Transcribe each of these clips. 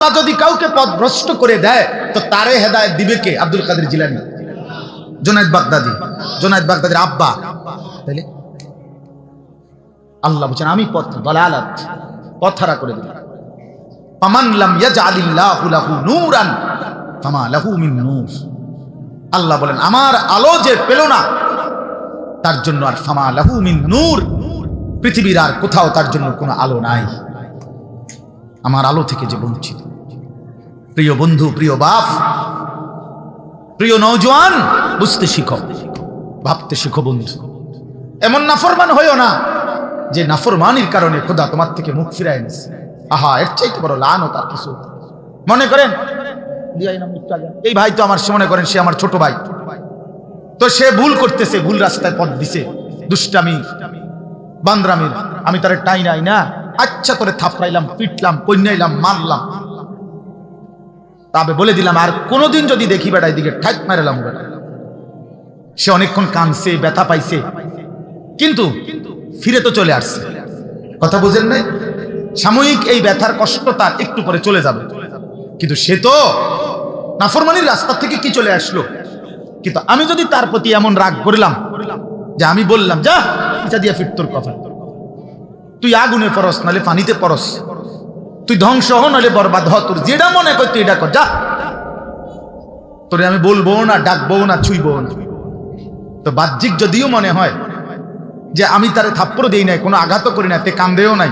আল্লাহ যদি কাউকে পথভ্রষ্ট করে দেয় তো তারে হেদায়েত দিবে কে? আব্দুল কাদের জিলানী, জুনায়েদ বাগদাদির আব্বা। তাইলে আল্লাহ বলেন আমি পথ দালালাত পথহারা করে দিলাম। ফামান লাম ইয়াজআলিল্লাহু লাহু নূরান ফামা লাহু মিন নূর। আল্লাহ বলেন আমার আলো যে পেল না তার জন্য আর ফামা লাহু মিন নূর, পৃথিবীর আর কোথাও তার জন্য কোনো আলো নাই। আমার আলো থেকে যে বঞ্চিত। প্রিয় বন্ধু, প্রিয় বাপ, প্রিয় নওজোয়ান, বুঝতে শিখো, ভাবতে শিখো বন্ধু। এমন নাফরমান হইও না যে নাফরমানির কারণে খোদা তোমার থেকে মুখ ফিরায় নিছে। আহা, এর চাইতে বড় লানত আর কিছু। মনে করেন এই ভাই তো আমার, মনে করেন সে আমার ছোট ভাই, তো সে ভুল করতেছে, ভুল রাস্তায় পথ দিছে, দুষ্টামি বান্দরামির, আমি তারে টাই নাই না, আচ্ছা তোরে থাপড়াইলাম, পিটলাম, কইনাইলাম, মারলাম, তবে বলে দিলাম আর কোনোদিন যদি দেখি বেড়াই দিকে ঠাক মারালাম। সে অনেকক্ষণ কাঁদছে, ব্যথা পাইছে, কিন্তু ফিরে তো চলে আসছে। কথা বুঝেন নাই? সাময়িক এই ব্যথার কষ্ট তার একটু পরে চলে যাবে, কিন্তু সে তো নাফরমানির রাস্তা থেকে কি চলে আসলো। কিন্তু আমি যদি তার প্রতি এমন রাগ করলাম যে আমি বললাম যা এটা দিয়ে ফিট তোর কথা, তুই আগুনে পরস নাহলে পানিতে পরস, তুই ধ্বংস হ নাহলে বরবাদ হ, তোর যেটা মনে কর তুই এটা কর, যা, তোরে আমি বলবো না, ডাকবো না, ছুঁইবো না। তো বাহ্যিক যদিও মনে হয় যে আমি তারে থাপ্পড় দিই নাই, কোনো আঘাতও করি না, তে কান্দেও নাই,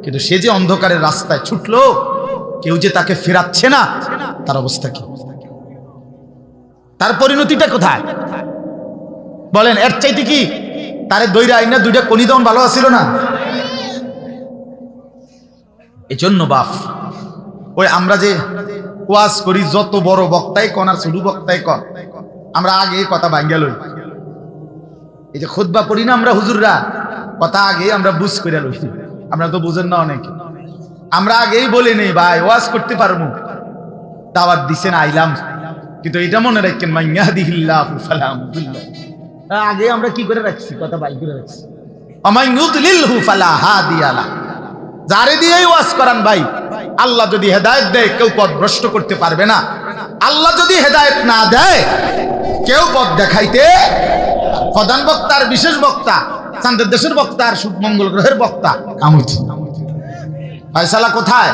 কিন্তু সে যে অন্ধকারের রাস্তায় ছুটলো, কেউ যে তাকে ফেরাচ্ছে না, তার অবস্থা কি? তার পরিণতিটা কোথায় বলেন? এর চাইতে কি তারে দইরা আইনা দুইটা কনি দন ভালো আছিল না? এই জন্য বাপ, ওই আমরা যে ওয়াজ করি, যত বড় বক্তাই কন আর ছোট বক্তাই কন, আমরা আগে কথা ভাঙ্গা লই। এই যে খুতবা পড়ি না আমরা হুজুররা, কথা আগে আমরা বুঝ করে লই। আমরা তো বুঝেন না অনেকে, আমরা আগেই বলে নেই ভাই ওয়াজ করতে পারবো, দাওয়াত দিছেন আইলাম, কিন্তু এটা মনে রাখেন মান ইয়াহদিহিল্লাহু ফালা মুদিল্লা। আগে আমরা কি করে রাখছি, কথা বাই করে রাখছি, আমান ইউদলিলহু ফালা হাদিয়া লা। যারে দিয়েই ওয়াজ করান ভাই, আল্লাহ যদি হেদায়েত দেয় কেউ পথ ভ্রষ্ট করতে পারবে না, আল্লাহ যদি হেদায়েত না দেয় কেউ পথ দেখাইতে। প্রধান বক্তা আর বিশেষ বক্তা, চাঁদের দেশের বক্তা আর মঙ্গল গ্রহের বক্তা, ফয়সালা কোথায়?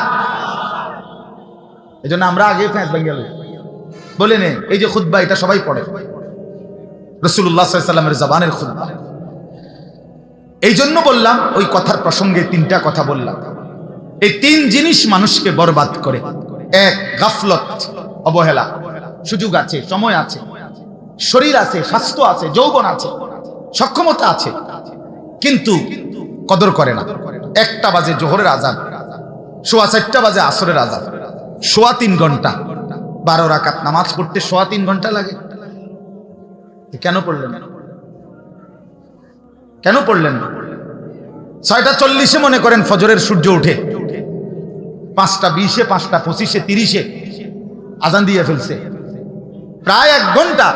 এই জন্য আমরা আগে ফ্যাঁস ভেঙে বলে নে, এই যে খুতবা এটা সবাই পড়ে, রাসূলুল্লাহ সাল্লাল্লাহু আলাইহি ওয়াসাল্লামের জবানের খুতবা। এই জন্য বললাম, ওই কথার প্রসঙ্গে তিনটা কথা বললাম। এই তিন জিনিস মানুষকে বরবাদ করে। এক, গাফলত, অবহেলা। সুযোগ আছে, সময় আছে, শরীর আছে, স্বাস্থ্য আছে, যৌবন আছে, সক্ষমতা আছে, কিন্তু কদর করে না। 1টা বাজে জোহরের আজান, 4:15 বাজে আসরের আজান, 3.25 ঘন্টা, 12 রাকাত নামাজ পড়তে 3.25 ঘন্টা লাগে। কেন পড়লেন? কেন পড়লেন? 6:40 মনে করেন ফজরের সূর্য উঠে, 5:20, 5:25, 30 আজান দিয়ে ফেলছে, প্রায় 1 ঘন্টা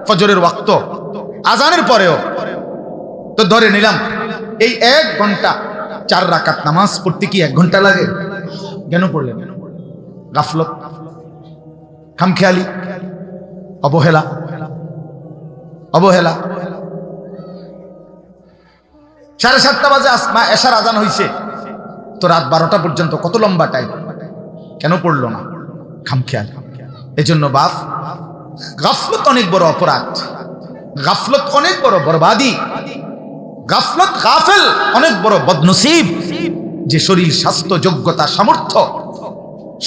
ফজরের ওয়াক্ত আজানের পরেও। তো ধরে নিলাম এই 1 ঘন্টা 4 রাকাত নামাজ পড়তে কি 1 ঘন্টা লাগে? কেন পড়লেন? গাফলত, খামখেয়ালি, অবহেলা। 7:30 বাজে এশার আজান হইছে, তো রাত 12টা পর্যন্ত কত লম্বা টাইম, কেন পড়লো না? খামখেয়াল। এজন্য বাপ, গাফলত অনেক বড় অপরাধ, গাফলত অনেক বড় বরবাদি, গাফলত গাফেল অনেক বড় বদনসিব। যে শরীর, স্বাস্থ্য, যোগ্যতা, সামর্থ্য,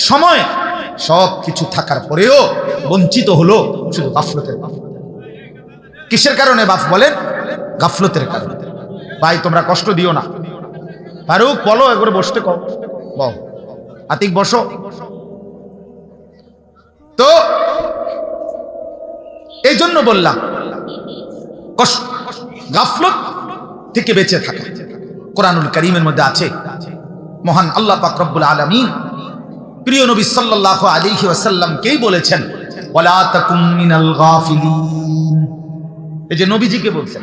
সময় সব কিছু থাকার পরেও বঞ্চিত হলো শুধু গাফলতের। কিসের কারণে বাপ বলেন? গাফলতের কারণে। ভাই তোমরা কষ্ট দিও না, ফারুক বলো, একবার বসতে কও, বল আতিক বসো। তো এই জন্য বললাম গাফলত থেকে বেঁচে থাকা। কোরআনুল কারীমের মধ্যে আছে, মহান আল্লাহ পাক রব্বুল আলামিন প্রিয় নবী সাল্লাল্লাহু আলাইহি ওয়াসাল্লামকেই বলেছেন, ওয়ালা তাকুম মিনাল গাফিলিন। এই যে নবীজিকে বলছেন,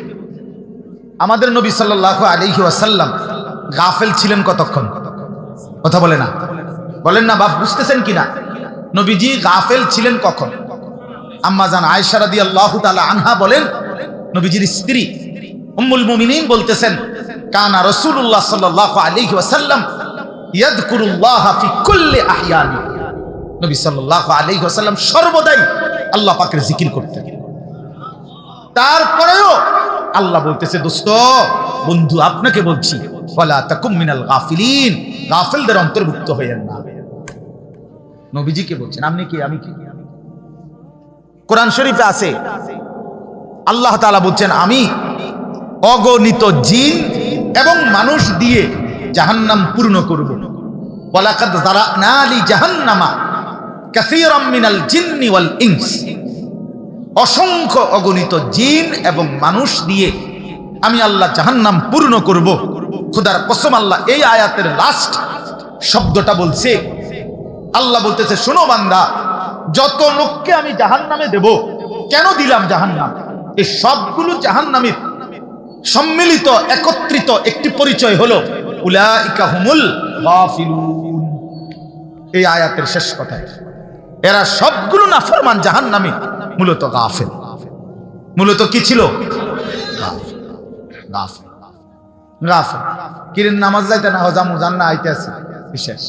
আমাদের নবী সাল্লাল্লাহু আলাইহি ওয়াসাল্লাম গাফেল ছিলেন কতক্ষণ? কথা বলে না, বলেন না বাপ, বুঝতেছেন কিনা? নবীজি গাফেল ছিলেন কখন? আম্মা জান আয়েশা রাদিয়াল্লাহু তাআলা আনহা বলেন, নবীজির স্ত্রী উম্মুল মুমিনিন বলতেছেন, কানা রাসূলুল্লাহ সাল্লাল্লাহু আলাইহি ওয়াসাল্লাম ইয়াযকুরুল্লাহ ফি কুল্লি আহয়ানি। নবী সাল্লাল্লাহু আলাইহি ওয়াসাল্লাম সর্বদাই আল্লাহ পাকের জিকির করতেন। তারপরেও আল্লাহ বলতেছে, দোস্ত বন্ধু আপনাকে বলছি, ওয়ালা তাকুম মিনাল গাফিলিন, গাফিলদের অন্তর্ভুক্ত হয়েন না। নবীজিকে বলছেন, আপনি কি আমি কি? কোরআন শরীফে আছে আল্লাহ তাআলা বলছেন, আমি অগণিত জিন এবং মানুষ দিয়ে জাহান্নাম পূর্ণ করব। ওয়ালাকাদ যারানা লি জাহান্নামা কাসীরাম মিনাল জিন্নি ওয়াল ইনস। অসংখ্য অগণিত জিন এবং মানুষ দিয়ে আমি আল্লাহ জাহান্নাম পূর্ণ করব। খোদার কসম, আল্লাহ এই আয়াতের লাস্ট শব্দটা বলছে। আল্লাহ বলতেছে, শোনো বান্দা, যত লোককে আমি জাহান্নামে দেব, কেন দিলাম জাহান্নাম? এই সবগুলো জাহান্নামীর সম্মিলিত একত্রিত একটি পরিচয় হলো উলাইকা হুমুল গাফিলুন। এই আয়াতের শেষ কথা, এরা সবগুলো নাফরমান জাহান্নামী, মূলত গাফেল। মূলত কি ছিল? গাফেল। গাফেল। কিরে নামাজ যাইতে না, হজামু জান্না আইতে আছে বিশেষ।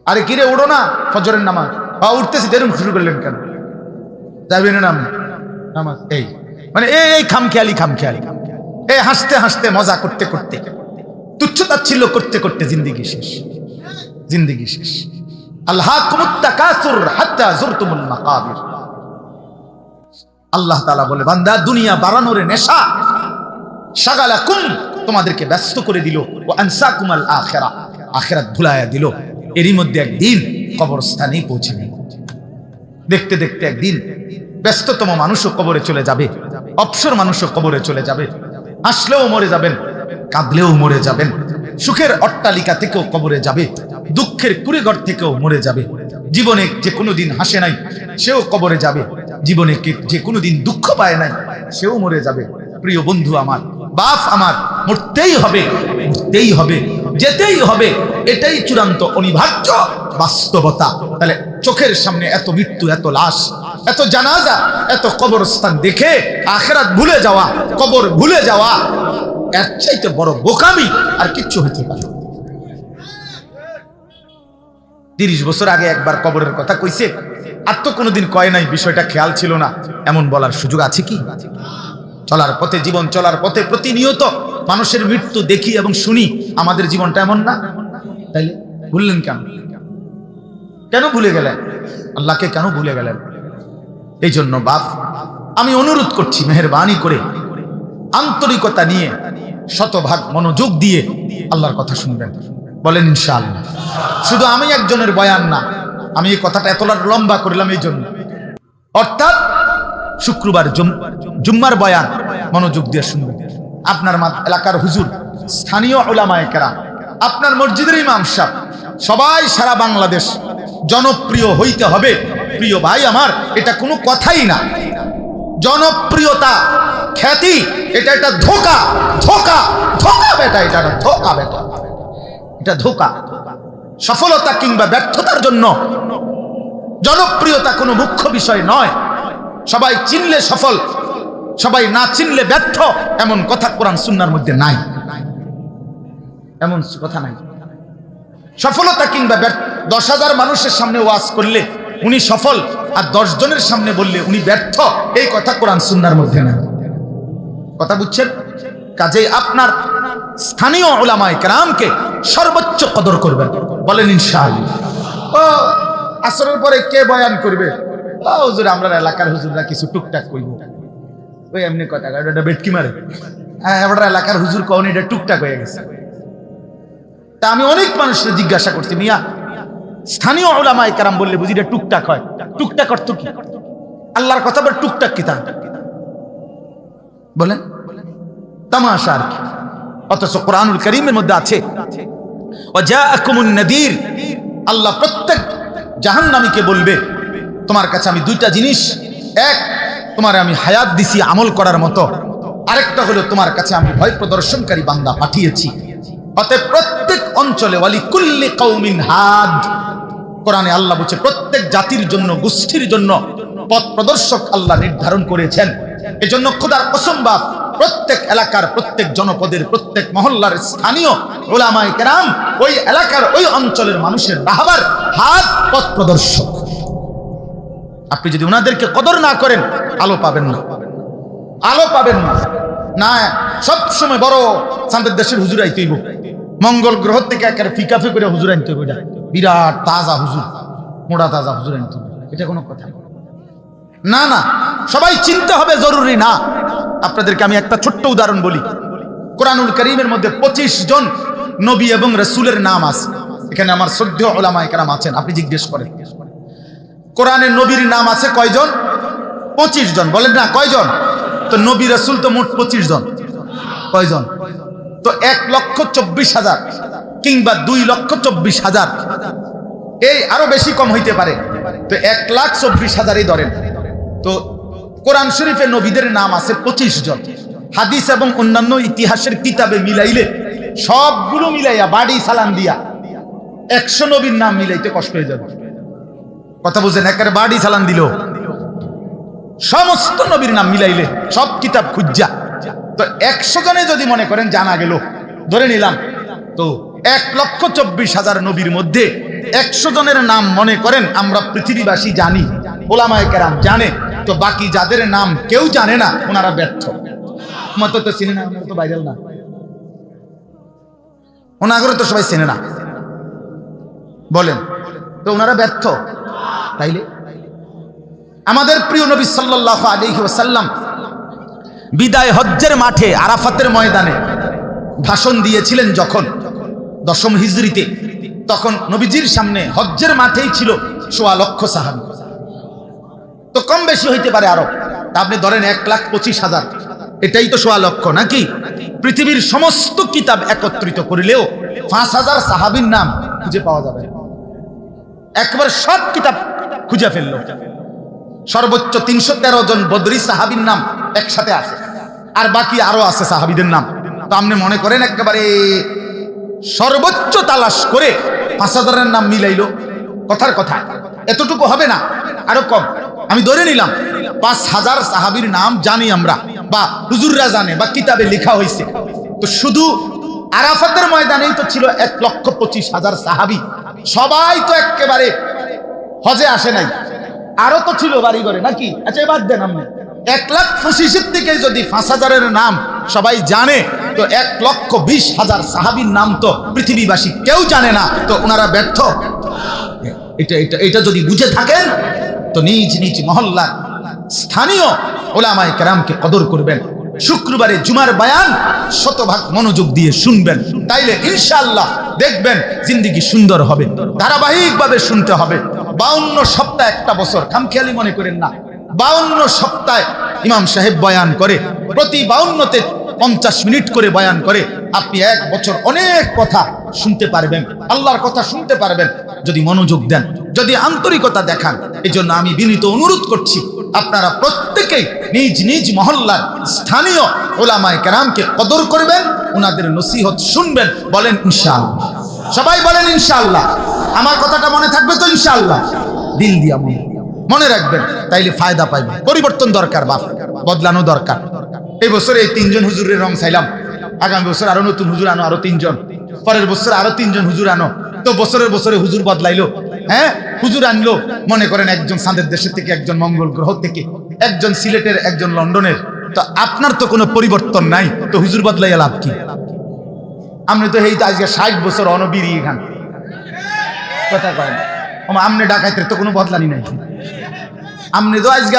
আরে কিরে উঠো না, ফজরের নামাজ বা উঠতেছি, দেরুন শুরু করলেন কেন? যাবেন না নামাজ? এই মানে এই খামখেয়ালি, এই হাসতে হাসতে মজা করতে করতে, তুচ্ছতাচ্ছিল্য করতে করতে জিন্দেগি শেষ, জিন্দেগি শেষ। আলহাকুমুত তাকাসুর হাত্তা যুরতুমুল মাকাবির। আল্লাহ তাআলা বলে, বান্দা দুনিয়া বাড়ানোর নেশা শাগালাকুম, তোমাদেরকে ব্যস্ত করে দিল, ওয়া আনসাকুমাল আখিরা, আখিরাত ভুলায়া দিল। এরই মধ্যে একদিন কবরস্থানে পৌঁছে গেল। দেখতে দেখতে একদিন ব্যস্ততম মানুষও কবরে চলে যাবে, অবসর মানুষও কবরে চলে যাবে। আসলেও মরে যাবেন, কাঁদলেও মরে যাবেন, সুখের অট্টালিকা থেকেও কবরে যাবে, দুঃখের কুড়েঘর থেকেও মরে যাবে। জীবনে যে কোনোদিন হাসে নাই সেও কবরে যাবে, জীবনে যে কোনোদিন দুঃখ পায় নাই সেও মরে যাবে। প্রিয় বন্ধু আমার, বাপ আমার, মরতেই হবে, মরতেই হবে, যেতেই হবে, এটাই চূড়ান্ত অনিবার্য বাস্তবতা। তাহলে চোখের সামনে এত মৃত্যু, এত লাশ, এত জানাজা, এত কবরস্থান দেখে আখিরাত ভুলে যাওয়া, কবর ভুলে যাওয়া, এর চাইতে বড় বোকামি আর কিচ্ছু হইতে পারে। 30 বছর আগে একবার কবরের কথা কইছে, আর তো কোনোদিন কয় নাই, বিষয়টা খেয়াল ছিল না, এমন বলার সুযোগ আছে কি? চলার পথে, জীবন চলার পথে প্রতিনিয়ত মানুষের মৃত্যু দেখি এবং শুনি। আমাদের জীবনটা এমন না, তাইলে ভুললেন কেন? কেন ভুলে গেলেন? আল্লাহকে কেন ভুলে গেলেন? এই জন্য বাপ, আমি অনুরোধ করছি, মেহেরবানি করে আন্তরিকতা নিয়ে, শতভাগ মনোযোগ দিয়ে আল্লাহর কথা শুনবেন। বলেন ইনশাআল্লাহ। শুধু আমি একজনের বয়ান না, আমি এই কথাটা এত লম্বা করলাম এই জন্য, অর্থাৎ শুক্রবার জুম্মার বয়ান মনোযোগ দিয়ে শুনবেন। আপনার এলাকার হুজুর, স্থানীয় উলামায়ে কেরাম, আপনার মসজিদের ইমাম সাহেব, সবাই সারা বাংলাদেশ জনপ্রিয় হইতে হবে। প্রিয় ভাই আমার, এটা কোনো কথাই না। জনপ্রিয়তা, খ্যাতি, এটা একটা ধোঁকা, ধোঁকা, ধোঁকা বেটা, এটা ধোঁকা বেটা, এটা ধোঁকা। সফলতা কিংবা ব্যর্থতার জন্য জনপ্রিয়তা কোনো মুখ্য বিষয় নয়। সবাই চিনলে সফল, সবাই না চিনলে ব্যর্থ, এমন কথা কোরআন সুন্নাহর মধ্যে নাই, এমন কথা নাই। সফলতা কিংবা 10,000 মানুষের সামনে ওয়াজ করলে উনি সফল, আর 10 জনের সামনে বললে উনি ব্যর্থ, এই কথা কোরআন সুন্নাহর মধ্যে নাই। কথা বুঝছেন? কাজেই আপনার স্থানীয় উলামায়ে কেরামকে সর্বোচ্চ কদর করবেন। বলেন ইনশাআল্লাহ। ও আসরের পরে কে বয়ান করবে? ও হুজুর, আমরা এলাকার হুজুররা কিছু টুকটাক কইব, ওই এমনি কথা, এটা বেটকি মারে। হ্যাঁ, আমরা এলাকার হুজুর কোন এটা টুকটাক হয়ে গেছে। তা আমি অনেক মানুষকে জিজ্ঞাসা করছি, মিয়া স্থানীয় উলামায়ে কেরাম বললে বুঝি এটা টুকটাক হয়? টুকটাক অর্থ কি? আল্লাহর কথা বলে টুকটাক কি? তা বলেন, তামাশা আর কি। অথচ কোরআনুল কারীমের মধ্যে আছে, ওয়াজাআকুমুন নাযীর, আল্লাহ প্রত্যেক জাহান্নামীকে বলবে, তোমার কাছে আমি 2টা জিনিস, এক, তোমারে আমি হায়াত দিছি আমল করার মতো, আরেকটা হলো তোমার কাছে আমি ভয় প্রদর্শনকারী বান্দা পাঠিয়েছি। অতএব প্রত্যেক অঞ্চলে ওয়ালি কুল্লি কওমিন হাদ, কোরআনে আল্লাহ বলছে প্রত্যেক জাতির জন্য, গোষ্ঠীর জন্য পথ প্রদর্শক আল্লাহ নির্ধারণ করেছেন। এজন্য খোদার কসম বাপ, প্রত্যেক এলাকার, প্রত্যেক জনপদের, প্রত্যেক মহল্লার স্থানীয় উলামায়ে কেরাম ওই এলাকার, ওই অঞ্চলের মানুষের রাহবার, হাত, পথ প্রদর্শক। আপনি যদি ওনাদেরকে কদর না করেন, আলো পাবেন না, আলো পাবেন না। না, সবসময় বড় চাঁদের দেশের হুজুর আইতে হইব, মঙ্গল গ্রহ থেকে একেবারে ফিকাফি করে হুজুর আনতে হইব, বিরাট তাজা হুজুর, মোড়া তাজা হুজুর আনতে হবে, এটা কোনো কথা না। না, সবাই চিনতে হবে জরুরি না। আপনাদেরকে আমি একটা ছোট্ট উদাহরণ বলি। কোরআনুল কারীমের মধ্যে 25 জন নবী এবং রাসূলের নাম আছে। এখানে আমার শ্রদ্ধেয় উলামায়ে কেরাম আছেন, আপনি জিজ্ঞেস করেন কোরআনে নবীর নাম আছে কয়জন? 25 জন। বলেন না কয়জন? তো নবী রাসূল তো মোট 25 জন। কয়জন? তো 1,24,000 কিংবা 2,24,000, এই আরো বেশি কম হইতে পারে। তো 1,24,000 ধরেন। তো কোরআন শরীফে নবীদের নাম আছে 25 জন। হাদিস এবং অন্যান্য ইতিহাসের কিতাবে মিলাইলে, সবগুলো মিলাইয়া বাড়ি সালাম দিয়া 100 নবীর নাম মিলাইতে কষ্ট হয়ে যাবে। কথা বুঝেন? একেবারে বাড়ি সালাম দিল সমস্ত নবীর নাম মিলাইলে, সব কিতাব খুঁজা, তো 100 জনে যদি মনে করেন জানা গেল, ধরে নিলাম, তো 1,24,000 নবীর মধ্যে 100 জনের নাম মনে করেন আমরা পৃথিবীবাসী জানি, ওলামায়ে কেরাম জানে, তো বাকি যাদের নাম কেউ জানে না, ওনারা ব্যর্থ। মতো তো চিনে না, তো ভাইরাল না, ওনাগরে তো সবাই চেনে না, বলেন তো ওনারা ব্যর্থ। তাইলে আমাদের প্রিয় নবী সাল্লাল্লাহু আলাইহি ওয়াসাল্লাম বিদায় হজ্জের মাঠে, আরাফাতের ময়দানে ভাষণ দিয়েছিলেন যখন 10ম হিজরিতে, তখন নবীজির সামনে হজ্জের মাঠেই ছিল 1.25 লক্ষ সাহাবী। তো কম বেশি হইতে পারে আরো, তা আপনি ধরেন 1,25,000, এটাই তো 1.25 লক্ষ নাকি? পৃথিবীর সমস্ত কিতাব একত্রিত করিলেও 5,000 সাহাবীর নাম খুঁজে পাওয়া যাবে। একবার সব কিতাব খুঁজে ফেলল, সর্বোচ্চ 313 জন বদরি সাহাবীর নাম একসাথে আছে, আর বাকি আরো আছে সাহাবীদের নাম। তো আপনি মনে করেন একেবারে সর্বোচ্চ তালাশ করে 5,000-এর নাম মিলাইলো, কথার কথা এতটুকু হবে না, আরো কম। আমি ধরে নিলাম 5,000 সাহাবীর নাম জানি আমরা, বা হুজুররা জানে, বা কিতাবে লেখা হয়েছে। তো শুধু আরাফাতের ময়দানেই তো ছিল 1,25,000 সাহাবী। সবাই তো একেবারে হজে আসে নাই, আরো তো ছিল বাড়ি ঘরে নাকি? আচ্ছা এবার দেন, আপনি 1,25,000 থেকে যদি 5,000-এর নাম সবাই জানে, তো 1,20,000 সাহাবীর নাম তো পৃথিবীবাসী কেউ জানে না, তো ওনারা ব্যর্থ। এটা যদি বুঝে থাকেন, তো নিজ নিজ মহল্লার স্থানীয় ওলামায়ে কেরামকে কদর করবেন। শুক্রবারে জুমার বয়ান 100% মনোযোগ দিয়ে শুনবেন, তাইলে ইনশাআল্লাহ দেখবেন জিন্দেগি সুন্দর হবে। ধারাবাহিকভাবে শুনতে হবে। 52 সপ্তাহ, একটা বছর, খামখেয়ালি মনে করেন না। 52 সপ্তাহে ইমাম সাহেব বয়ান করে, প্রতি 52তে 50 মিনিট করে বয়ান করে। আপনি 1 বছর অনেক কথা শুনতে পারবেন, আল্লাহর কথা শুনতে পারবেন, যদি মনোযোগ দেন, যদি আন্তরিকতা দেখান। এজন্য আমি বিনীত অনুরোধ করছি, আপনারা প্রত্যেকেই নিজ নিজ মহল্লার স্থানীয় ওলামায়ে কেরামকে কদর করবেন, ওনাদের নসিহত শুনবেন। বলেন ইনশাআল্লাহ, সবাই বলেন ইনশাআল্লাহ। আমার কথাটা মনে থাকবে তো ইনশাআল্লাহ? দিল দিয়া মনে রাখবেন, তাইলে ফায়দা পাইবে। পরিবর্তন দরকার, বাপ বদলানো দরকার। এই বছর এই 3 জন হুজুরের রং চাইলাম, আগামী বছর আরো নতুন হুজুর আনো, আরো 3 জন, পরের বছর আরো 3 জন হুজুর আনো। তো বছরের বছরে হুজুর বদলাইলো, হ্যাঁ, হুজুর আনলো, মনে করেন একজন চাঁদের দেশের থেকে, একজন মঙ্গল গ্রহ থেকে, একজন সিলেটের, একজন লন্ডনের। তো আপনার তো কোনো পরিবর্তন নাই, তো হুজুর বদলাইয়া লাভ কি? আপনি তো এই তো আজকে 60 বছর অনবিরি এখান কথা কয় না, আমনে ডাকাইতের তো কোনো বদলানি নাই। আপনি তো আজকে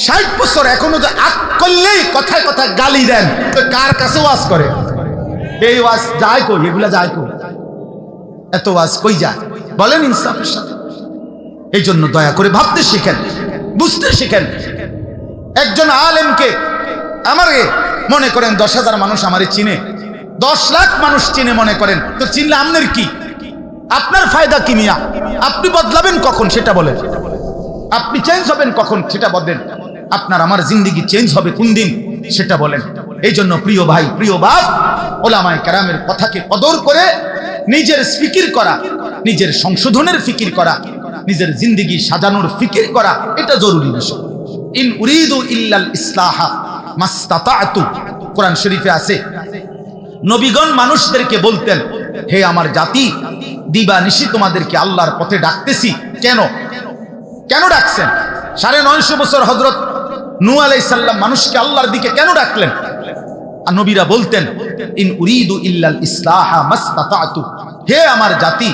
60 বছর এখনো তো আগ করলেই কথায় কথায় গালি দেন, তো কার কাছে ওয়াজ করে? এই ওয়াজ যায় কই? এগুলা যায় কই? এত ওয়াজ কই যায়? বলেন ইনসাফের সাথে। এই জন্য দয়া করে ভাবতে শিখেন, বুঝতে শিখেন। একজন আলেমকে আমারে মনে করেন 10,000 মানুষ আমারে চিনে, 10 লাখ মানুষ চিনে মনে করেন, তো চিনলে আপনার কি? আপনার ফায়দা কি মিয়া? আপনি বদলাবেন কখন সেটা বলেন, আপনি চেঞ্জ হবেন কখন সেটা বলেন, আপনার আমার জিন্দেগি চেঞ্জ হবে কোন দিন সেটা বলেন। এই জন্য প্রিয় ভাই, প্রিয় বাপ, উলামায়ে কেরামের কথাকে কদর করে নিজের ফিকির করা, নিজের সংশোধনের ফিকির করা, নিজের জিন্দেগি সাজানোর ফিকির করা, এটা জরুরি বিষয়। ইন উরিদু ইল্লাল ইসলাহা মাস্তাতাতু, কোরআন শরীফে আছে নবীগণ মানুষদেরকে বলতেন, হে আমার জাতি, দিবা নিশি তোমাদেরকে আল্লাহর পথে ডাকতেছি। কেন কেন ডাকছেন? 950 বছর হযরত নূহ আলাইহিস সালাম মানুষকে আল্লাহর দিকে কেন ডাকলেন? আর নবীরা বলতেন, ইন উরিদু ইল্লাল ইসলাহা মাস্তাতাতু, হে আমার জাতি,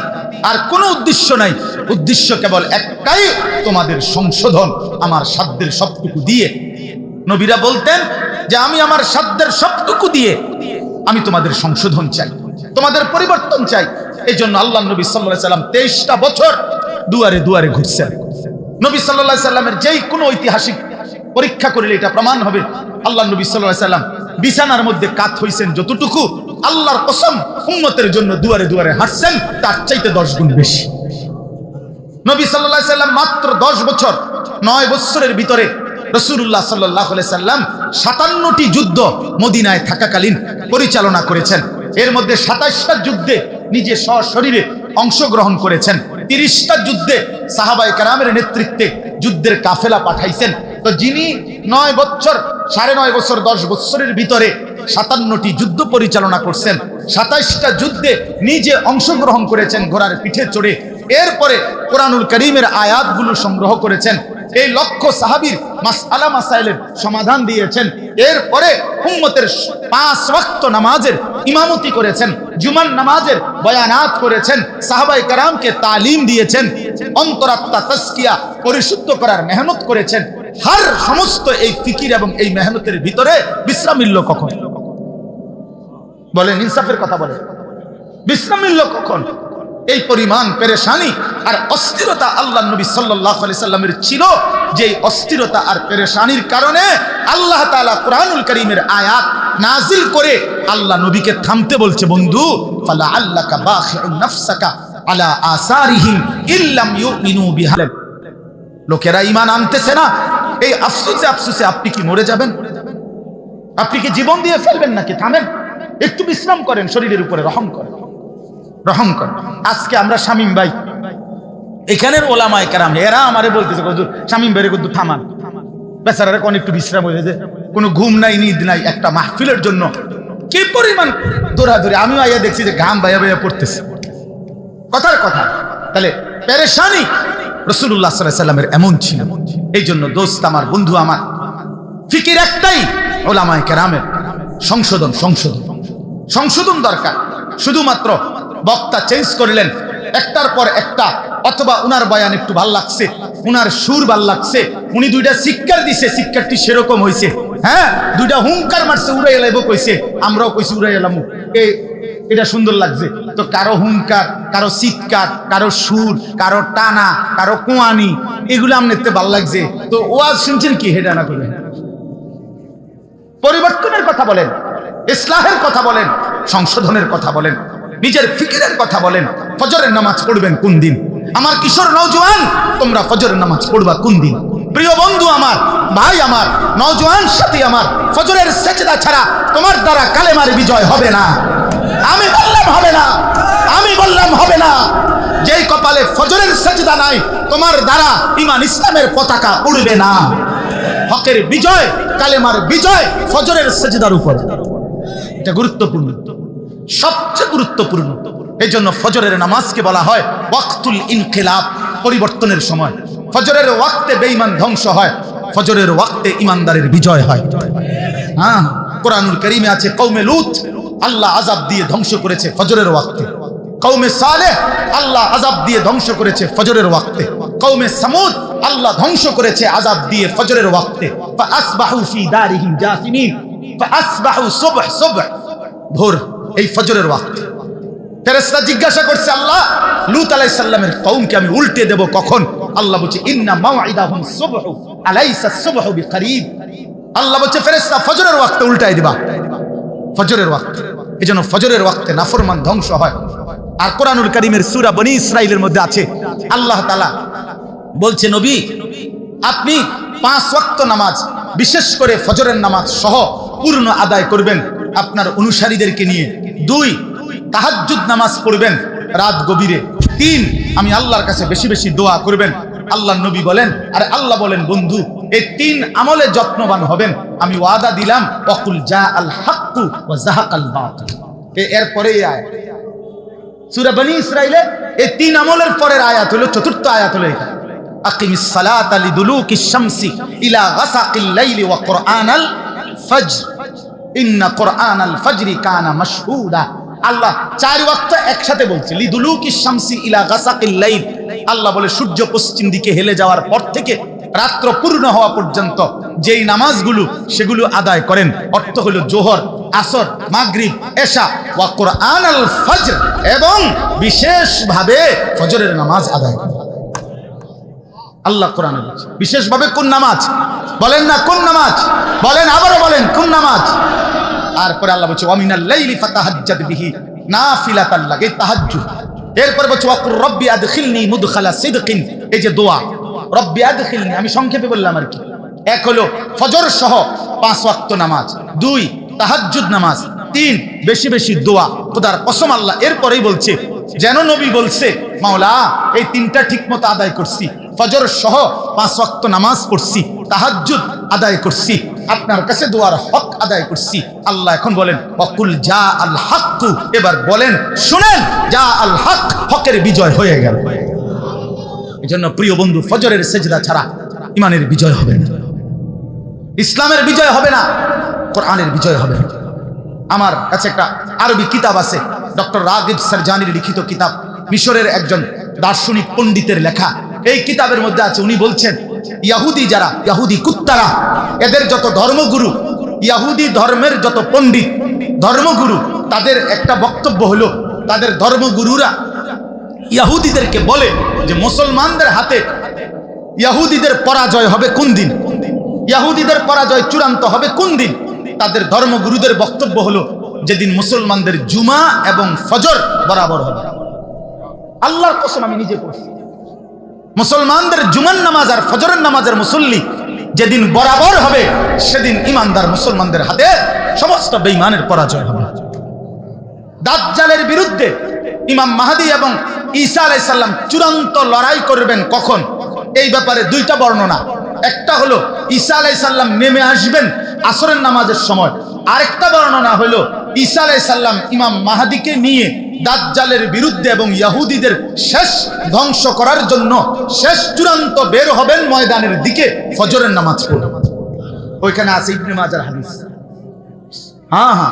আর কোনো উদ্দেশ্য নাই, উদ্দেশ্য কেবল একটাই, তোমাদের সংশোধন আমার সাধ্যের সবটুকু দিয়ে। নবীরা বলতেন যে আমি আমার সাধ্যের সবটুকু দিয়ে আমি তোমাদের সংশোধন চাই, তোমাদের পরিবর্তন চাই। এই জন্য আল্লাহ নবী সাল্লাল্লাহু আলাইহি সাল্লাম 23টা বছর দুয়ারে দুয়ারে ঘুরছেন। নবী সাল্লাল্লাহু আলাইহি সাল্লামের যেই কোনো ঐতিহাসিক পরীক্ষা করলে এটা প্রমাণ হবে, আল্লাহ নবী সাল্লাল্লাহু আলাইহি সাল্লাম বিছানার মধ্যে কাত হইছেন যতটুকু, আল্লাহর কসম উম্মতের জন্য দুয়ারে দুয়ারে হাঁটছেন তার চাইতে 10 গুণ বেশি। নবী সাল্লাল্লাহু আলাইহি সাল্লাম মাত্র 10 বছর, 9 বছরের ভিতরে রাসূলুল্লাহ সাল্লাল্লাহু আলাইহি সাল্লাম 57টি যুদ্ধ মদিনায় থাকাকালীন পরিচালনা করেছেন। এর মধ্যে 27টা যুদ্ধে নিজে সশরীরে অংশগ্রহণ করেছেন। 30টা যুদ্ধে সাহাবায়ে কেরামের নেতৃত্বে যুদ্ধের কাফেলা পাঠাইছেন। তো যিনি 9 বছর, 9.5 বছর, 10 বছরের ভিতরে 57টি যুদ্ধ পরিচালনা করছেন, 27টা যুদ্ধে নিজে অংশগ্রহণ করেছেন ঘোড়ার পিঠে চড়ে, এরপরে কোরআনুল কারীমের আয়াতগুলো সংগ্রহ করেছেন, এই লক্ষ সাহাবীর মাসআলা মাসাইলের সমাধান দিয়েছেন, এরপরে উম্মতের 5 ওয়াক্ত নামাজের ইমামতি করেছেন, জুমার নামাজের বয়ানাত করেছেন, সাহাবায়ে কেরামকে তালিম দিয়েছেন, অন্তরাত্মা তাজকিয়া পরিশুদ্ধ করার মেহনত করেছেন। হর সমস্ত এই ফিকির এবং এই মেহনতের ভিতরে বিশ্রাম মিলল কখন? বলেন, ইনসাফের কথা বলেন, বিশ্রাম মিলল কখন? এই পরিমাণ পেরেশানি আর অস্থিরতা আল্লাহ নবী সাল্লাল্লাহু আলাইহি সাল্লামের ছিল, যে অস্থিরতা আর পেরেশানির কারণে আল্লাহ তাআলা কোরআনুল কারীমের আয়াত নাজিল করে আল্লাহ নবীকে থামতে বলছে, বন্ধু, ফালা আল্লাকা বাখিউন নাফসাকা আলা আসারিহিম ইল্লাম ইউমিনু বিহা। লোকেরা ঈমান আনতেছে না, এই আফসোসে আফসোসে আপনি কি মরে যাবেন? আপনি কি জীবন দিয়ে ফেলবেন নাকি? থামেন, একটু বিশ্রাম করেন, শরীরের উপরে রহম করেন, রহম করেন। আজকে আমরা শামীম ভাই, এখানের ওলামায়ে কেরাম, এরা আমারে বলতেছে, হুজুর শামীম ভাইরে কিন্তু থামান, বেচারারে কোন একটু বিশ্রাম হয়ে যায়, কোনো ঘুম নাই, নিদ নাই, একটা মাহফিলের জন্য কি পরিমাণ দৌড়াদৌড়ি। আমিও আইয়া দেখছি যে ঘাম বাইয়া বাইয়া পড়তেছে, কথার কথা। তাহলে পেরেশানি রাসূলুল্লাহ সাল্লাল্লাহু আলাইহি সাল্লামের এমন ছিল। এই জন্য দোস্ত আমার, বন্ধু আমার, ফিকির একটাই, উলামায়ে কেরামের সংশোধন, সংশোধন, সংশোধন দরকার। শুধুমাত্র বক্তা চেঞ্জ করলেন একটার পর একটা, অথবা উনার বয়ান একটু ভাল লাগছে, উনার সুর ভাল লাগছে, উনি 2টা শিক্ষার দিছে, শিক্ষারটি সেরকম হয়েছে, হ্যাঁ 2টা হুঙ্কার মারছে, উড়াই এলাইব কইছে, আমরাও কইছি উড়াই এলাম, এটা সুন্দর লাগছে। তো কারো হুঙ্কার, কারো চিৎকার, কারো সুর, কারো টানা, কারো কোয়ানি, এগুলো আমনেতে ভাল লাগছে। তো ওয়াজ শুনছেন কি? হেডা না করে পরিবর্তনের কথা বলেন, ইসলাহের কথা বলেন, সংশোধনের কথা বলেন, নিজের ফিকিরের কথা বলেন। ফজরের নামাজ পড়বেন কোন দিন? আমার কিশোর নওজোয়ান, তোমরা ফজরের নামাজ পড়বা কোন দিন? প্রিয় বন্ধু আমার, ভাই আমার, নওজোয়ান সাথী আমার, ফজরের সেজদা ছাড়া তোমার দ্বারা কালেমার বিজয় হবে না। আমি বললাম হবে না, আমি বললাম হবে না। যেই কপালে ফজরের সেজদা নাই, তোমার দ্বারা ঈমান ইসলামের পতাকা উড়বে না। হকের বিজয়, কালেমার বিজয় ফজরের সেজদার উপর। এটা গুরুত্বপূর্ণ, সবচেয়ে গুরুত্বপূর্ণ। এই জন্য ফজরের নামাজকে বলা হয় ওয়াক্তুল ইনকিলাব, পরিবর্তনের সময়। ফজরের ওয়াক্তে বেঈমান ধ্বংস হয়, ফজরের ওয়াক্তে ইমানদারের বিজয় হয়। হ্যাঁ, কোরআনুল কারীমে আছে কওমে লূত আল্লাহ আযাব দিয়ে ধ্বংস করেছে ফজরের ওয়াক্তে, কওমে সালেহ আল্লাহ আযাব দিয়ে ধ্বংস করেছে ফজরের ওয়াক্তে, কওমে সামুদ আল্লাহ ধ্বংস করেছে আযাব দিয়ে ফজরের ওয়াক্তে। ফাআসবাহু ফি দারিহিম জাসিমিন, ফাআসবাহু সুবহ সুবহ, ভোর, এই ফজরের ওয়াক্তে। ফেরেশতা জিজ্ঞাসা করছে, আল্লাহ লূত আলাইহিস সালামের কওমকে আমি উল্টে দেব কখন? আল্লাহ বলছে ইন্না মাওইদাহুম সুবহু আলাইসা সুবহু বিকরিব। আল্লাহ বলছে ফেরেশতা ফজরের ওয়াক্তে উল্টাই দিবা, ফজরের ওয়াক্তে। এজন্য ফজরের ওয়াক্তে নাফরমান ধ্বংস হয়। আর কোরআনুল কারীমের সূরা বনী ইসরাঈলের মধ্যে আছে, আল্লাহ তাআলা বলছে, নবী আপনি 5 ওয়াক্ত নামাজ, বিশেষ করে ফজরের নামাজ সহ পূর্ণ আদায় করবেন। আপনার অনুসারীদেরকে নিয়ে। 2 তাহাজ্জুদ নামাজ পড়বেন রাত গভীরে। 3 আমি আল্লাহর কাছে বেশি বেশি দোয়া করবেন। আল্লাহর নবী বলেন, আর আল্লাহ বলেন, বন্ধু এই 3 আমলে যত্নবান হবেন, আমি ওয়াদা দিলাম, ওয়াকুল জাআল হাক্কু ওয়া যাহাকাল বাতিল। এরপরে এই আয়াত সূরা বনী ইসরাঈলে এই 3 আমলের পরের আয়াত হলো, চতুর্থ আয়াত হলো এটা, আকিমিস সালাতা লিদুলুকিশ শামসি ইলা গাসাকিল লাইলি ওয়া কুরআনাল ফজর ইন্না কুরআনাল ফজরি কানা মাশহুদা। আল্লাহ 4 ওয়াক্ত একসাথে বলছে, লিদুলুকিশ শামসি ইলা গাসাকিল লাইল। আল্লাহ বলে সূর্য পশ্চিম দিকে হেলে যাওয়ার পর থেকে রাত্র পূর্ণ হওয়া পর্যন্ত যেই নামাজগুলো সেগুলো আদায় করেন, অর্থ হলো জোহর, আসর, মাগরিব, এশা, ওয়া কুরআনাল ফজর, এবং বিশেষভাবে ফজরের নামাজ আদায় করেন। আল্লাহ কোরআনে বলছে বিশেষভাবে কোন নামাজ, বলেন না কোন নামাজ, বলেন, আবারও বলেন কোন নামাজ। আর পরে আল্লাহ বলছে ওয়া মিনাল লাইলি ফাতাহাজ্জাদ বিহি নাফিলাতান লাক, এই তাহাজ্জুদ। এরপর বলছে ওয়াকুর রব্বি আদখিলনি মুদখালা সিদকিন, এই যে দোয়া, রব্বি আদখিলনি, আমি সংক্ষেপে বললাম আর কি। এক হলো ফজর সহ 5 ওয়াক্ত নামাজ, 2 তাহাজ্জুদ নামাজ, 3 বেশি বেশি দোয়া। খোদার কসম আল্লাহ এরপরেই বলছে, যেন নবী বলছে, মাওলা এই 3টা ঠিকমতো আদায় করছি, ফজর সহ 5 ওয়াক্ত নামাজ পড়ছি, তাহাজ্জুদ আদায় করছি, আপনার কাছে দোয়ার হক আদায় করছি। আল্লাহ এখন বলেন ওয়াকুল জাআল হাক্কু, এবার বলেন শুনেন, জাআল হক, হকের বিজয় হয়ে গেল। এজন্য প্রিয় বন্ধু, ফজরের সেজদা ছাড়া ইমানের বিজয় হবে না, ইসলামের বিজয় হবে না, কোরআনের বিজয় হবে না। আমার কাছে একটা আরবি কিতাব আছে, ডক্টর রাগিব সারজানির লিখিত কিতাব, মিশরের একজন দার্শনিক পণ্ডিতের লেখা। এই কিতাবের মধ্যে আছে, উনি বলছেন ইহুদি যারা, ইহুদি কুত্তারা, এদের যত ধর্মগুরু, ইহুদি ধর্মের যত পণ্ডিত ধর্মগুরু, তাদের একটা বক্তব্য হলো, তাদের ধর্মগুরুরা ইহুদিদেরকে বলে যে মুসলমানদের হাতে ইহুদিদের পরাজয় হবে কোন দিন, ইহুদিদের পরাজয় চূড়ান্ত হবে কোন দিন। তাদের ধর্মগুরুদের বক্তব্য হলো যেদিন মুসলমানদের জুমা এবং ফজর বরাবর হবে। আল্লাহর কসম আমি নিজে পড়ছি, মুসলমানদের জুমার নামাজ আর ফজরের নামাজের মুসল্লি যেদিন বরাবর হবে, সেদিন ইমানদার মুসলমানদের হাতে সমস্ত বেঈমানের পরাজয় হবে। দাজ্জালের বিরুদ্ধে ইমাম মাহদী এবং ঈসা আলাইহিস সালাম চূড়ান্ত লড়াই করবেন কখন, এই ব্যাপারে 2টা বর্ণনা। একটা হলো ঈসা আলাইহিস সালাম নেমে আসবেন আসরের নামাজের সময়, আরেকটা বর্ণনা হলো ঈসা আলাইহিস সালাম ইমাম মাহদীকে নিয়ে দাজ্জালের বিরুদ্ধে এবং ইহুদিদের শেষ ধ্বংস করার জন্য শেষ চূড়ান্ত বের হবেন ময়দানের দিকে ফজরের নামাজ পড়ে। ওইখানে আছে ইবনে মাজার হাদিস। হ্যাঁ,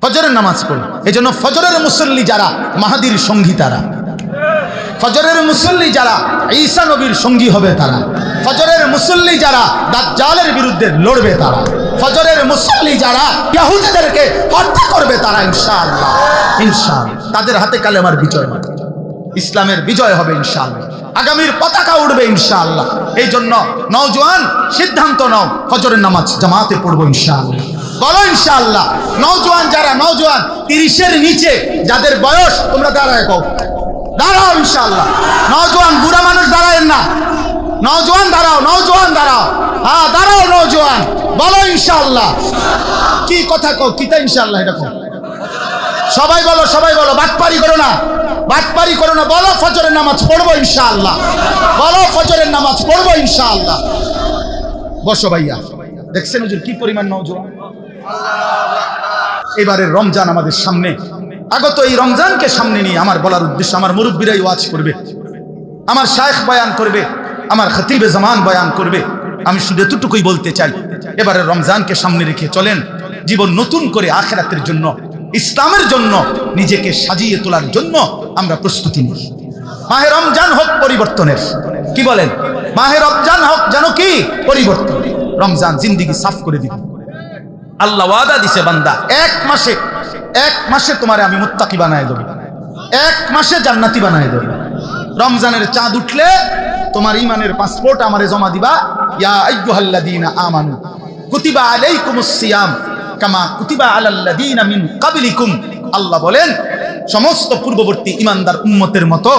ফজরের নামাজ পড়ে। এজন্য ফজরের মুসল্লি যারা মাহদীর সঙ্গী, তারা ফজরের মুসল্লি যারা ঈসা নবীর সঙ্গী হবে, তারা ফজরের মুসল্লি যারা দাজ্জালের বিরুদ্ধে লড়বে, তারা ফজরের মুসল্লি যারা ইহুদিদেরকে হত্যা করবে, তারা ইনশাআল্লাহ ইনশাআল্লাহ তাদের হাতে কালেমার বিজয় হবে, ইসলামের বিজয় হবে ইনশাআল্লাহ, আগামীর পতাকা উঠবে ইনশাআল্লাহ। এই জন্য নওজোয়ান সিদ্ধান্ত নাও, ফজরের নামাজ জামাতে পড়বো ইনশাআল্লাহ, বলো ইনশাআল্লাহ। নওজোয়ান যারা, নওজোয়ান 30-এর নিচে যাদের বয়স, তোমরা দাঁড়ায় কও, দাঁড়াও ইনশাআল্লাহ। নওজোয়ান বুড়া মানুষ দাঁড়ায় না, নওজোয়ান দাঁড়াও, নওজোয়ান দাঁড়াও, হ্যাঁ দাঁড়াও নওজোয়ান, বলো ইনশাআল্লাহ। কি কথা কও, কিতা ইনশাআল্লাহ, এটা কও, সবাই বলো, সবাই বলো, বাটপারি করো না, বাটপারি করো না, বলো ফজরের নামাজ পড়বো ইনশাআল্লাহ, বলো ফজরের নামাজ পড়বো ইনশাআল্লাহ। বসো ভাইয়া, দেখছেন হুজুর কি পরিমাণ নওজোয়ান। এবারে রমজান আমাদের সামনে আগত, এই রমজানকে সামনে নিয়ে আমার বলার উদ্দেশ্য, আমার মুরব্বীরাই ওয়াজ করবে, আমার শায়েখ বয়ান করবে, আমার খতিবে জামান বয়ান করবে। আমি শুধু এতটুকুই বলতে চাই, এবারে রমজানকে সামনে রেখে চলেন জীবন নতুন করে আখিরাতের জন্য, ইসলামের জন্য নিজেকে সাজিয়ে তোলার জন্য আমরা প্রস্তুতি নিই। মাহে রমজান হোক পরিবর্তনের, কি বলেন, মাহে রমজান হোক যেন কি পরিবর্তন, রমজান জিন্দেগি সাফ করে দিবে। আল্লাহ ওয়াদা দিছে, বান্দা এক মাসে তোমারে আমি মুত্তাকি বানায় দেব, 1 মাসে জান্নাতি বানায় দেব। রমজানের চাঁদ উঠলে তোমার ইমানের পাসপোর্ট আমারে জমা দিবা। ইয়া আইয়ুহাল্লাযীনা আমানু কুতিবা আলাইকুমুস সিয়াম কামা কুতিবা আলাল্লাযীনা মিন ক্বাবলিকুম। আল্লাহ বলেন সমস্ত পূর্ববর্তী ইমানদার উম্মতের মতো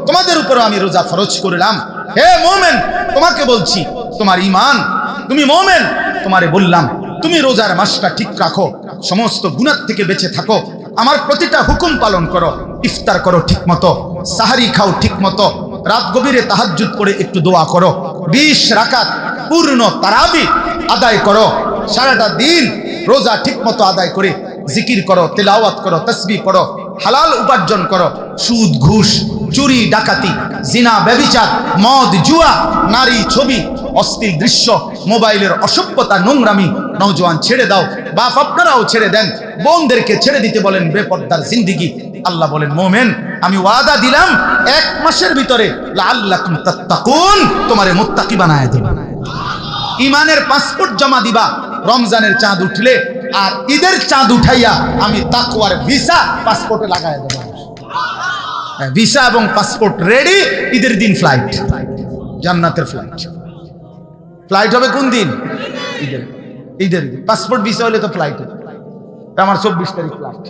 তোমাদের উপর আমি রোজা ফরজ করলাম। হে মুমিন, তোমাকে বলছি তোমার ঈমান, তুমি মুমিন, তোমারে বললাম তুমি রোজার মাসটা ঠিক রাখো, সমস্ত গুনাহ থেকে বেঁচে থাকো, আমার প্রতিটা হুকুম পালন করো, ইফতার করো ঠিক মতো, সাহারি খাও ঠিক মতো, রাত গভীরে তাহাজ্জুদ পড়ে একটু দোয়া করো, 20 রাকাত পূর্ণ তারাবি আদায় করো, সারাটা দিন রোজা ঠিক মতো আদায় করে জিকির করো, তেলাওয়াত করো, তাসবিহ পড়ো, হালাল উপার্জন করো, সুদ ঘুষ চুরি ডাকাতি জিনা ব্যভিচার মদ জুয়া নারী ছবি অশ্লীল দৃশ্য মোবাইলের অসভ্যতা নোংরামি নওজোয়ান ছেড়ে দাও, বাপ আপনারাও ছেড়ে দেন, বোনদেরকে ছেড়ে দিতে বলেন বেপরদার জিন্দেগি। আল্লাহ বলেন মোমেন আমি ওয়াদা দিলাম 1 মাসের ভিতরে লাআল্লাকুম তাত্তাকুন, তোমারে মুত্তাকি বানায় দেব। ইমানের পাসপোর্ট জমা দিবা রমজানের চাঁদ উঠলে, আর ঈদের চাঁদ উঠাইয়া আমি তাকওয়ার ভিসা পাসপোর্টে লাগায় দেব। ভিসা এবং পাসপোর্ট রেডি, ঈদের দিন ফ্লাইট, জান্নাতের ফ্লাইট। ফ্লাইট হবে কোন দিন? ঈদের দিন। পাসপোর্ট ভিসা হলে তো ফ্লাইট, আমার 24 তারিখ ফ্লাইট,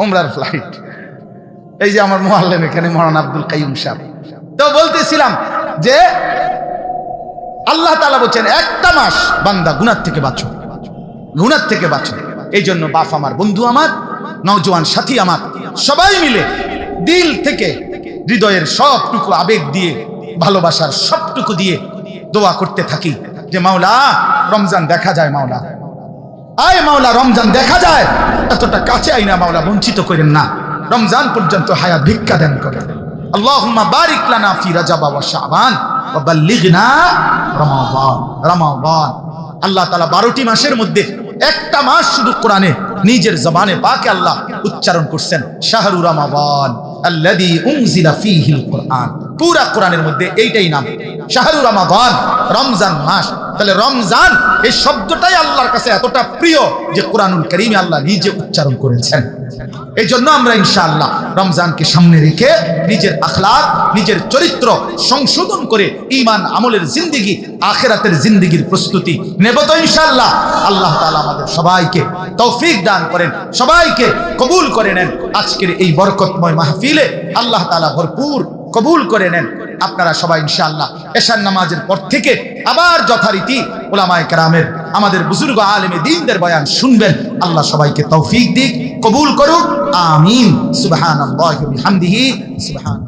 উমরার ফ্লাইট। এই যে আমার মুআল্লিম এখানে মওলানা আব্দুল কাইয়ুম সাহেব, তো বলতেছিলাম যে আল্লাহ তাআলা বলেন একটা মাস বান্দা গুনাহ থেকে বাঁচো, গুনাহ থেকে বাঁচো। এই জন্য বাপ আমার, বন্ধু আমার, নওজোয়ান সাথী আমার, সবাই মিলে দিল থেকে হৃদয়ের সবটুকু আবেগ দিয়ে ভালোবাসার সবটুকু দিয়ে দোয়া করতে থাকি যে মাওলা রমজান দেখা যায়, মাওলা আয়, মাওলা রমজান দেখা যায়, এতটা কাছে আইনা মাওলা বঞ্চিত করেন না, রমজান পর্যন্ত হায়াত ভিক্ষা দান করেন। আল্লাহুম্মা বারিক লানা ফি রাজাব ওয়া শাবান ওয়া বাল্লিগনা রমাদান। রমাদান আল্লাহ তাআলা 12টি মাসের মধ্যে একটা মাস শুধু কোরআনে নিজের জবানে পাকে আল্লাহ উচ্চারণ করছেন, শাহরু রমাদান আল্লাযী উনজিলা ফীহিল কুরআন। পুরা কোরআনের মধ্যে এইটাই নাম, শাহরু রমাদান, রমজান মাস। তাহলে রমজান এই শব্দটাই আল্লাহর কাছে এতটা প্রিয় যে কোরআনুল কারীমে আল্লাহ নিজে উচ্চারণ করেছেন। এই জন্য আমরা ইনশাআল্লাহ রমজানকে সামনে রেখে নিজের আখলাক, নিজের চরিত্র সংশোধন করে ঈমান আমলের জিন্দেগি, আখিরাতের জিন্দেগির প্রস্তুতি নেব তো ইনশাআল্লাহ। আল্লাহ তাআলা আমাদের সবাইকে তৌফিক দান করেন, সবাইকে কবুল করে নেন। আজকের এই বরকতময় মাহফিলে আল্লাহ তাআলা ভরপুর কবুল করে নেন। আপনারা সবাই ইনশাআল্লাহ এশার নামাজের পর থেকে আবার যথারীতি উলামায়ে কেরামের, আমাদের বুজুর্গ আলেমে দ্বীনদের বয়ান শুনবেন। আল্লাহ সবাইকে তৌফিক দিক, কবুল করুক, আমিন। সুবহানাল্লাহি ওয়া বিহামদিহি, সুবহান।